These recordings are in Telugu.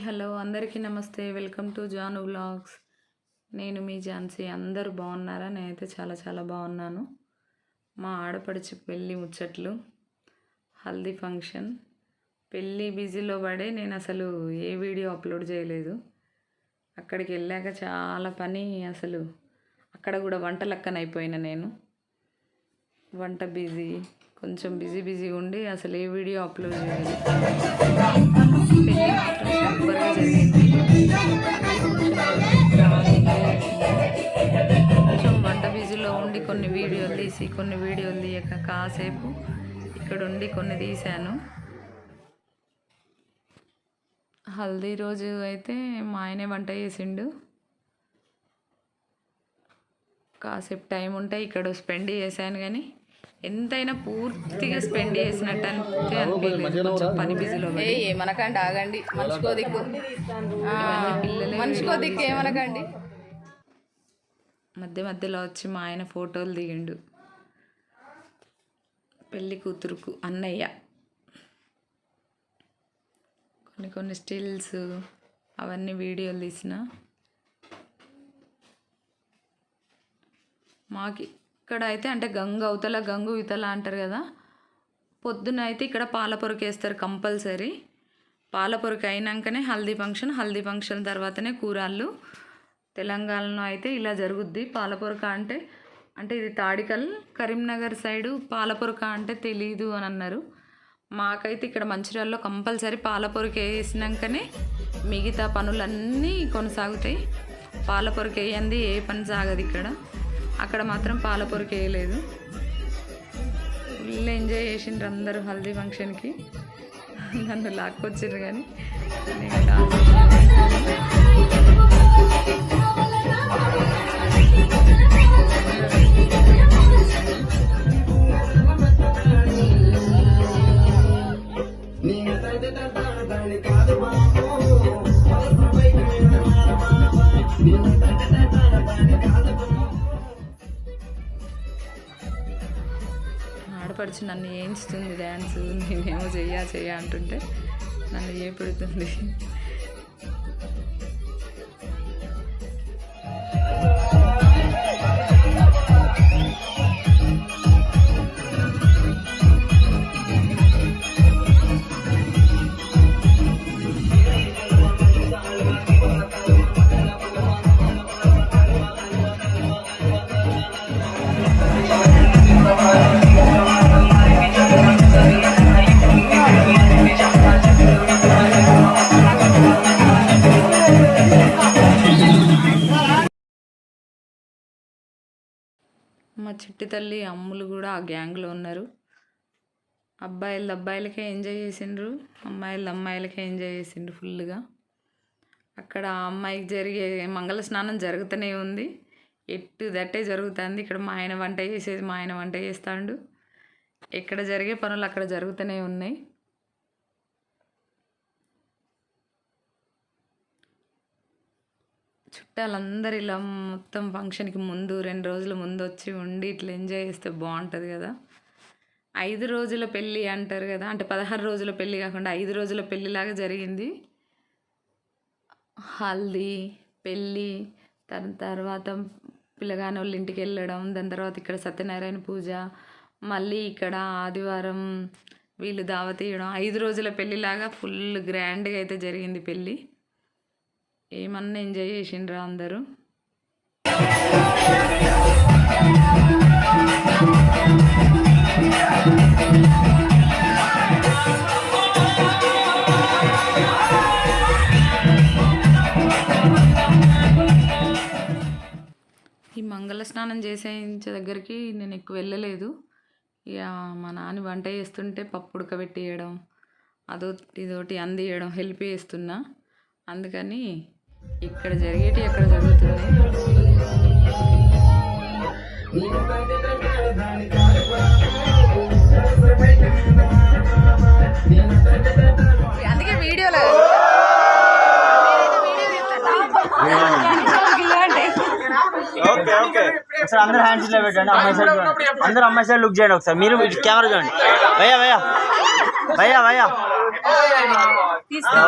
హలో అందరికీ నమస్తే. Welcome to Jaanu vlogs. నేను మీ ఝాన్సీ. అందరూ బాగున్నారా? నేనైతే చాలా చాలా బాగున్నాను. మా ఆడపడిచి పెళ్ళి ముచ్చట్లు, హల్దీ ఫంక్షన్, పెళ్ళి బిజీలో పడే నేను అసలు ఏ వీడియో అప్లోడ్ చేయలేదు. అక్కడికి వెళ్ళాక చాలా పని, అసలు అక్కడ కూడా వంట లెక్కనైపోయినా నేను. వంట బిజీ, కొంచెం బిజీ ఉండి అసలు ఏ వీడియో అప్లోడ్ చేయలేదు. పెళ్ళి మాత్రం సూపర్గా జరిగింది. కొంచెం వంట బిజీలో ఉండి కొన్ని వీడియోలు తీసి కొన్ని వీడియోలు తీయక కాసేపు ఇక్కడ ఉండి కొన్ని తీశాను. హల్దీ రోజు అయితే మా ఆయనే వంట చేసిండు. కాసేపు టైం ఉంటే ఇక్కడ స్పెండ్ చేశాను, కానీ ఎంతైనా పూర్తిగా స్పెండ్ చేసినట్టు అనిపించలేదు. కొంచెం పని బిజీలో ఏమనకండి, ఆగండి. మనిషికో దిక్కు, పిల్లలే మనిషికో దిక్కు ఏమనకండి. మధ్యలో వచ్చి మా ఆయన ఫోటోలు దిగిండు. పెళ్ళి కూతురుకు అన్నయ్య కొన్ని స్టిల్స్ అవన్నీ వీడియోలు తీసిన. మాకి ఇక్కడ అయితే అంటే గంగు అవతల గంగు ఇవతల అంటారు కదా. పొద్దున అయితే ఇక్కడ పాలపొరకు వేస్తారు కంపల్సరీ. పాలపొరకు అయినాకనే హల్దీ ఫంక్షన్ తర్వాతనే కూరాళ్ళు. తెలంగాణలో అయితే ఇలా జరుగుద్ది. పాలపొరక అంటే ఇది తాడికల్, కరీంనగర్ సైడు పాలపొరక అంటే తెలీదు అని అన్నారు. మాకైతే ఇక్కడ మంచిర్యాలలో కంపల్సరీ పాలపొరకు వేసినాకనే మిగతా పనులన్నీ కొనసాగుతాయి. పాలపొరకు వేయంది ఏ పని సాగదు ఇక్కడ. అక్కడ మాత్రం పాలపొరకు వేయలేదు. ఫుల్ ఎంజాయ్ చేసిండ్రు అందరూ హల్దీ ఫంక్షన్కి. నన్ను లాక్కొచ్చారు, కానీ ఆడపడిచి నన్ను ఏంచుతుంది డ్యాన్స్. నేనేమో చెయ్య అంటుంటే నన్ను ఏ పెడుతుంది. మా చిట్టి తల్లి అమ్ములు కూడా ఆ గ్యాంగ్లో ఉన్నారు. అబ్బాయిలకే ఎంజాయ్ చేసిండ్రు, అమ్మాయిలకే ఎంజాయ్ చేసిండ్రు ఫుల్గా. అక్కడ అమ్మాయికి జరిగే మంగళ స్నానం జరుగుతూనే ఉంది. ఎట్టు దట్టే జరుగుతుంది. ఇక్కడ మా ఆయన వంట చేసేది మా ఆయన వంట చేస్తాడు. ఎక్కడ జరిగే పనులు అక్కడ జరుగుతూనే ఉన్నాయి. చుట్టాలందరూ ఇలా మొత్తం ఫంక్షన్కి ముందు 2 రోజుల ముందు వచ్చి ఉండి ఇట్లా ఎంజాయ్ చేస్తే బాగుంటుంది కదా. 5 రోజుల పెళ్ళి అంటారు కదా, అంటే 16 రోజుల పెళ్ళి కాకుండా 5 రోజుల పెళ్ళిలాగా జరిగింది. హల్దీ పెళ్ళి, తర్వాత పిల్లగాని వాళ్ళ ఇంటికి వెళ్ళడం, దాని తర్వాత ఇక్కడ సత్యనారాయణ పూజ, మళ్ళీ ఇక్కడ ఆదివారం వీళ్ళు దావత్ ఇవ్వడం. 5 రోజుల పెళ్ళిలాగా ఫుల్ గ్రాండ్గా అయితే జరిగింది పెళ్ళి. ఏమన్నా ఎంజాయ్ చేసిండ్రా అందరూ. ఈ మంగళ స్నానం చేసే దగ్గరికి నేను ఎక్కువ వెళ్ళలేదు. ఇక మా నాన్న వంట చేస్తుంటే పప్పు ఉడకబెట్టేయడం, ఇదోటి అందియడం హెల్ప్ చేస్తున్నా. అందుకని ఇక్కడ జరిగేటి అక్కడ జరుగుతున్నాయి. అందుకే వీడియోలో అందరూ హ్యాండ్స్ లో పెట్టండి. అందరూ అమ్మాయి సైడ్ లుక్ చేయండి. ఒకసారి మీరు కెమెరా చూడండి. భయ్యా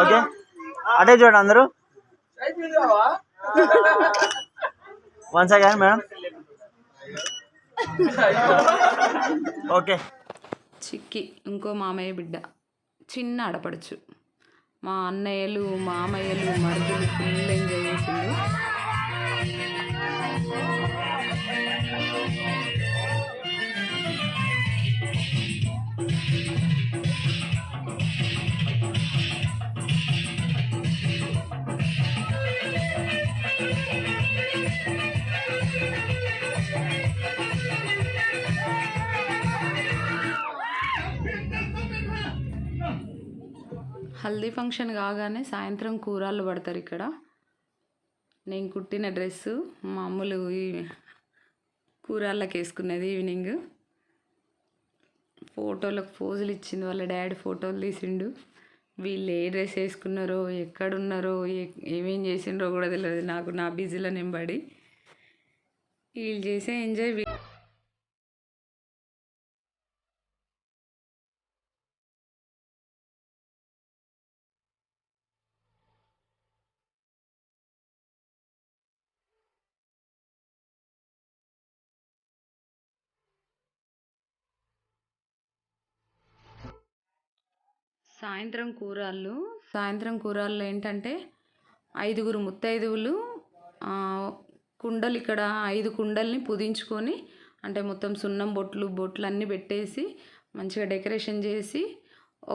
ఓకే అటే చూడండి అందరూ. One second madam. ఓకే. చిక్కి ఇంకో మామయ్య బిడ్డ, చిన్న ఆడపడుచు. మా అన్నయ్యలు మామయ్యలు మరుదులు ఫుల్ ఎంజాయ్ చేసిండు. హల్దీ ఫంక్షన్ కాగానే సాయంత్రం కూరలు పడతారు ఇక్కడ. నేను కుట్టిన డ్రెస్సు మామూలు ఈ కూరళ్ళకి వేసుకున్నది ఈవినింగ్. ఫోటోలకు పోజులు ఇచ్చింది, వాళ్ళ డాడీ ఫోటోలు తీసిండు. వీళ్ళు ఏ డ్రెస్ వేసుకున్నారో, ఎక్కడున్నారో, ఏమేం చేసిండ్రో కూడా తెలియదు నాకు. నా బిజీలో నేను పడి వీళ్ళు చేసే ఎంజాయ్. సాయంత్రం కూరల్లో ఏంటంటే 5 ముత్తైదువులు కుండలు, ఇక్కడ 5 కుండల్ని పుదించుకొని, అంటే మొత్తం సున్నం బొట్లు అన్నీ పెట్టేసి మంచిగా డెకరేషన్ చేసి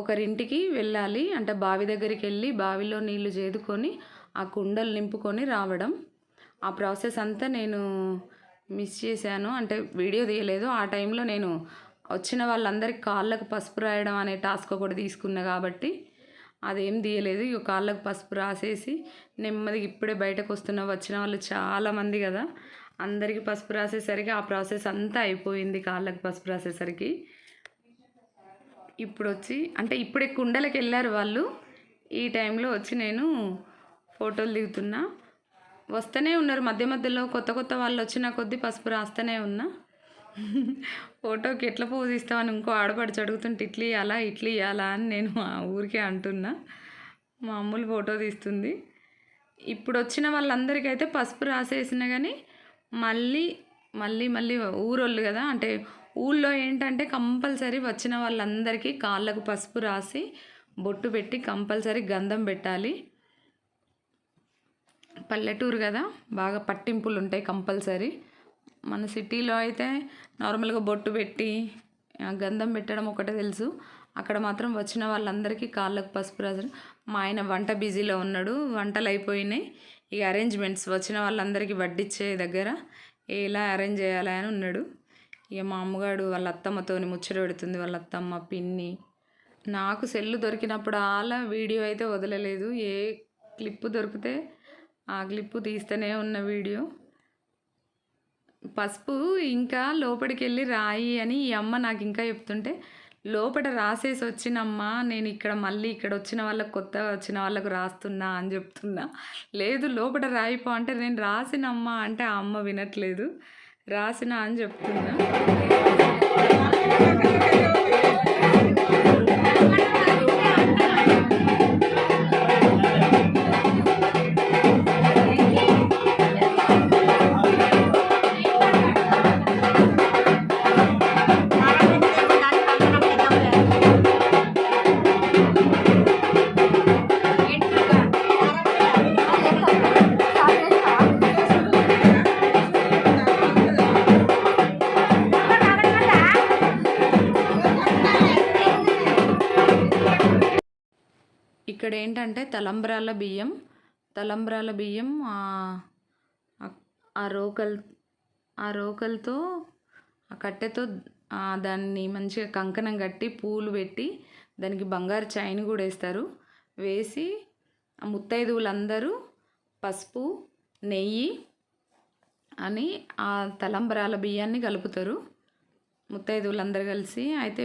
ఒకరింటికి వెళ్ళాలి. అంటే బావి దగ్గరికి వెళ్ళి బావిలో నీళ్లు చేదుకొని ఆ కుండలు నింపుకొని రావడం. ఆ ప్రాసెస్ అంతా నేను మిస్ చేశాను, అంటే వీడియో తీయలేదు. ఆ టైంలో నేను వచ్చిన వాళ్ళందరికీ కాళ్ళకు పసుపు రాయడం అనే టాస్క్ ఒకటి తీసుకున్నా కాబట్టి అదేం తీయలేదు. ఇక కాళ్ళకు పసుపు రాసేసి నెమ్మదిగా ఇప్పుడే బయటకు వచ్చిన వాళ్ళు చాలామంది కదా, అందరికీ పసుపు రాసేసరికి ఆ ప్రాసెస్ అంతా అయిపోయింది. కాళ్ళకు పసుపు రాసేసరికి ఇప్పుడు వచ్చి, అంటే ఇప్పుడే కుండలకు వెళ్ళారు వాళ్ళు. ఈ టైంలో వచ్చి నేను ఫోటోలు దిగుతున్నా. వస్తూనే ఉన్నారు మధ్య మధ్యలో, కొత్త వాళ్ళు వచ్చిన కొద్దీ పసుపు రాస్తూనే ఉన్నా. ఫోటోకి ఎట్లా పోజ్ ఇస్తామని ఇంకో ఆడపడిచి అడుగుతుంటే ఇట్లా ఇవ్వాలా అని నేను ఆ ఊరికే అంటున్నా. మా అమ్ములు ఫోటో తీస్తుంది. ఇప్పుడు వచ్చిన వాళ్ళందరికైతే పసుపు రాసేసిన కానీ మళ్ళీ ఊరోళ్ళు కదా, అంటే ఊళ్ళో ఏంటంటే కంపల్సరీ వచ్చిన వాళ్ళందరికీ కాళ్ళకు పసుపు రాసి బొట్టు పెట్టి కంపల్సరీ గంధం పెట్టాలి. పల్లెటూరు కదా, బాగా పట్టింపులు ఉంటాయి కంపల్సరీ. మన సిటీలో అయితే నార్మల్గా బొట్టు పెట్టి గంధం పెట్టడం ఒకటే తెలుసు. అక్కడ మాత్రం వచ్చిన వాళ్ళందరికీ కాళ్ళకు పసుపు రాసారు. మా ఆయన వంట బిజీలో ఉన్నాడు, వంటలు అయిపోయినాయి. ఇక అరేంజ్మెంట్స్ వచ్చిన వాళ్ళందరికీ వడ్డిచ్చే దగ్గర ఎలా అరేంజ్ చేయాలి అని ఉన్నాడు. ఇక మా అమ్మగాడు వాళ్ళ అత్తమ్మతోని ముచ్చట పెడుతుంది, వాళ్ళ అత్తమ్మ పిన్ని. నాకు సెల్లు దొరికినప్పుడు అలా వీడియో అయితే వదలలేదు. ఏ క్లిప్పు దొరికితే ఆ క్లిప్పు తీస్తూనే ఉన్న వీడియో. పసుపు ఇంకా లోపలికి వెళ్ళి రాయి అని ఈ అమ్మ నాకు ఇంకా చెప్తుంటే, లోపల రాసేసి వచ్చినమ్మా నేను ఇక్కడ వచ్చిన వాళ్ళకు, కొత్తగా వచ్చిన వాళ్ళకు రాస్తున్నా అని చెప్తున్నా. లేదు లోపల రాయిపో అంటే, నేను రాసినమ్మా అంటే ఆ అమ్మ వినట్లేదు. రాసిన అని చెప్తున్నా. ఇక్కడ ఏంటంటే తలంబ్రాల బియ్యం ఆ రోకలతో ఆ కట్టెతో దాన్ని మంచిగా కంకణం కట్టి పూలు పెట్టి దానికి బంగారు చైన్ కూడా వేస్తారు. వేసి ఆ ముత్తైదువులందరూ పసుపు నెయ్యి అని ఆ తలంబ్రాల బియ్యాన్ని కలుపుతారు ముత్తైదువులందరూ కలిసి. అయితే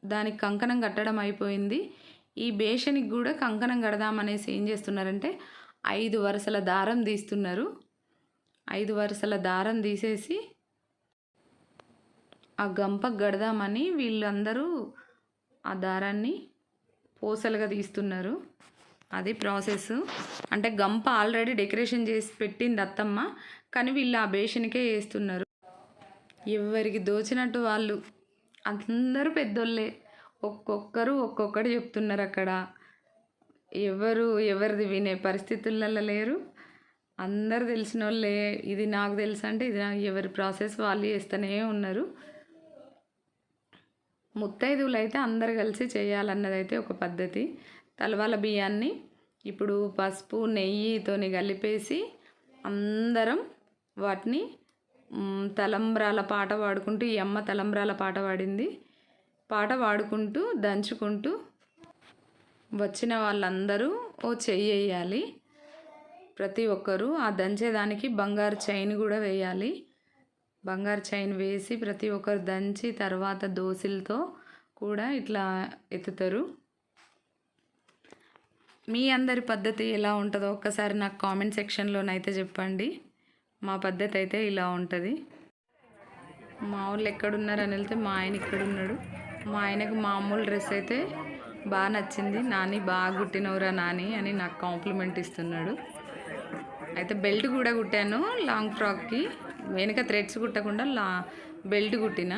దానికి కంకణం కట్టడం అయిపోయింది. ఈ బేషనికి కూడా కంకణం కడదామనేసి ఏం చేస్తున్నారంటే 5 వరుసల దారం తీస్తున్నారు. 5 వరుసల దారం తీసేసి ఆ గంపకు కడదామని వీళ్ళందరూ ఆ దారాన్ని పూసలుగా తీస్తున్నారు. అది ప్రాసెస్. అంటే గంప ఆల్రెడీ డెకరేషన్ చేసి పెట్టింది అత్తమ్మ, కానీ వీళ్ళు ఆ బేషన్కే వేస్తున్నారు. ఎవరికి దోచినట్టు వాళ్ళు, అందరూ పెద్దోళ్ళే, ఒక్కొక్కరు ఒక్కొక్కటి చెప్తున్నారు అక్కడ. ఎవరిది వినే పరిస్థితులలో లేరు. అందరు తెలిసిన వాళ్ళే. ఇది నాకు తెలుసు అంటే ఇది ఎవరి ప్రాసెస్ వాళ్ళు చేస్తూనే ఉన్నారు. ముత్తైదువులు అయితే అందరు కలిసి చేయాలన్నదైతే ఒక పద్ధతి. తలవాల బియ్యాన్ని ఇప్పుడు పసుపు నెయ్యితోని కలిపేసి అందరం వాటిని తలంబ్రాల పాట పాడుకుంటూ, ఈ అమ్మ తలంబ్రాల పాట పాడింది, పాట పాడుకుంటూ దంచుకుంటూ వచ్చిన వాళ్ళందరూ ఓ చెయ్యి వేయాలి. ప్రతి ఒక్కరూ ఆ దంచేదానికి బంగారు చైన్ కూడా వేయాలి. బంగారు చైన్ వేసి ప్రతి ఒక్కరు దంచి తర్వాత దోశలతో కూడా ఇట్లా ఎత్తుతారు. మీ అందరి పద్ధతి ఎలా ఉంటుందో ఒక్కసారి నాకు కామెంట్ సెక్షన్లోనైతే చెప్పండి. మా పద్ధతి అయితే ఇలా ఉంటుంది. మా వాళ్ళు ఎక్కడున్నారని వెళ్తే మా ఆయన ఇక్కడున్నాడు. మా ఆయనకు మామూలు డ్రెస్ అయితే బాగా నచ్చింది. నాని బాగా కుట్టినవురా నాని అని నాకు కాంప్లిమెంట్ ఇస్తున్నాడు. అయితే బెల్ట్ కూడా కుట్టాను లాంగ్ ఫ్రాక్కి. వెనుక థ్రెడ్స్ కుట్టకుండా బెల్ట్ కుట్టిన.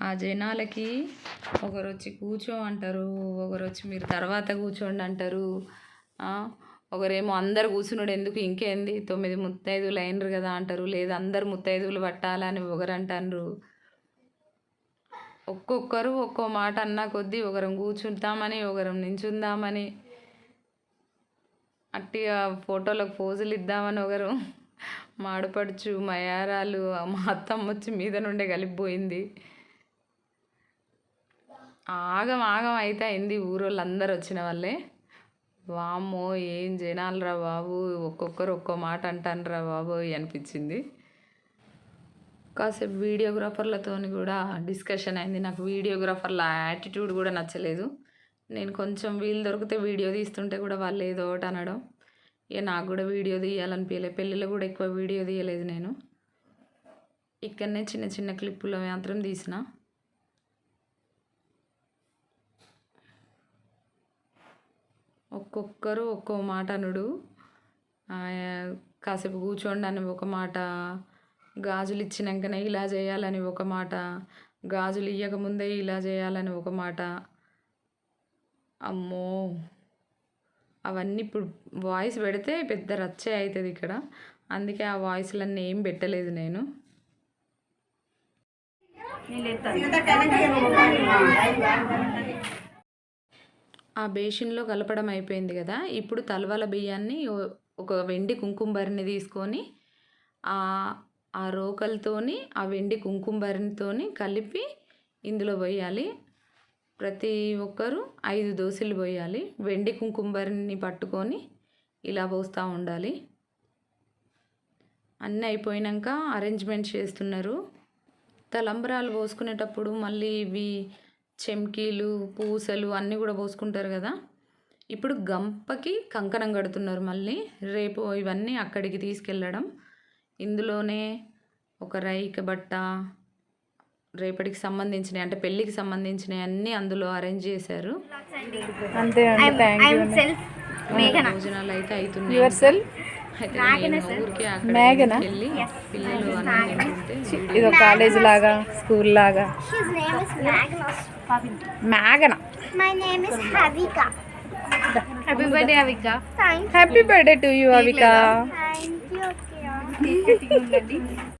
ఆ జనాలకి ఒకరు వచ్చి కూర్చో అంటారు, ఒకరు వచ్చి మీరు తర్వాత కూర్చోండి అంటారు, ఒకరేమో అందరు కూర్చున్నాడు ఎందుకు ఇంకేంది 9 ముత్తైదువులు అయినరు కదా అంటారు, లేదా అందరు ముత్తైదువులు పట్టాలని ఒకరు అంటారు. ఒక్కొక్కరు ఒక్కో మాట అన్నా కొద్దీ ఒకరం కూర్చుంటామని ఒకరం నించుందామని అట్టిగా ఫోటోలకు పోజులు ఇద్దామని ఒకరు మాడపడుచు మయారాలు మా అత్తమ్మ వచ్చి మీద నుండే కలిపిపోయింది. ఆగం అయితే అయింది. ఊరోళ్ళందరూ వచ్చిన వాళ్ళే. వామ్మో ఏం జనాలు రా బాబు, ఒక్కొక్కరు ఒక్కో మాట అంటానురా బాబు అనిపించింది. కాసేపు వీడియోగ్రాఫర్లతో కూడా డిస్కషన్ అయింది. నాకు వీడియోగ్రాఫర్ల యాటిట్యూడ్ కూడా నచ్చలేదు. నేను కొంచెం వీలు దొరికితే వీడియో తీస్తుంటే కూడా వాళ్ళు ఏదో ఒకటి అనడం. ఇక నాకు కూడా వీడియో తీయాలనిపించలేదు. పెళ్ళిలో కూడా ఎక్కువ వీడియో తీయలేదు నేను. ఇక్కడనే చిన్న చిన్న క్లిప్పులు మాత్రం తీసిన. ఒక్కొక్కరు ఒక్కో మాట అనుడు. కాసేపు కూర్చోండి అని ఒక మాట, గాజులు ఇచ్చినాకనే ఇలా చేయాలని ఒక మాట, గాజులు ఇవ్వకముందే ఇలా చేయాలని ఒక మాట. అమ్మో అవన్నీ ఇప్పుడు వాయిస్ పెడితే పెద్ద రచ్చే అవుతుంది ఇక్కడ. అందుకే ఆ వాయిస్లన్నీ ఏం పెట్టలేదు నేను. ఆ బేషన్లో కలపడం అయిపోయింది కదా. ఇప్పుడు తలవాల బియ్యాన్ని ఒక వెండి కుంకుమ భరిణి తీసుకొని ఆ రోకలతోని ఆ వెండి కుంకుమ భరిణితోని కలిపి ఇందులో పోయాలి. ప్రతి ఒక్కరు 5 దోశలు పోయాలి. వెండి కుంకుమ భరిణిని పట్టుకొని ఇలా పోస్తూ ఉండాలి. అన్నీ అయిపోయినాక అరేంజ్మెంట్ చేస్తున్నారు. తలంబ్రాలు పోసుకునేటప్పుడు మళ్ళీ ఇవి చెమ్కీలు పూసలు అన్నీ కూడా పోసుకుంటారు కదా. ఇప్పుడు గంపకి కంకణం కడుతున్నారు. మళ్ళీ రేపు ఇవన్నీ అక్కడికి తీసుకెళ్ళడం. ఇందులోనే ఒక రైక బట్ట, రేపటికి సంబంధించినవి అంటే పెళ్ళికి సంబంధించినవి అన్నీ అందులో అరేంజ్ చేశారు. భోజనాలు అయితే అవుతున్నాయి. ఊరికి అక్కడ వెళ్ళి పిల్లలు ఇది కాలేజ్ లాగా స్కూల్ లాగా. మేఘనా. My name is Havika. Happy birthday Havika. Thank Happy birthday to you Havika. you. Thank you.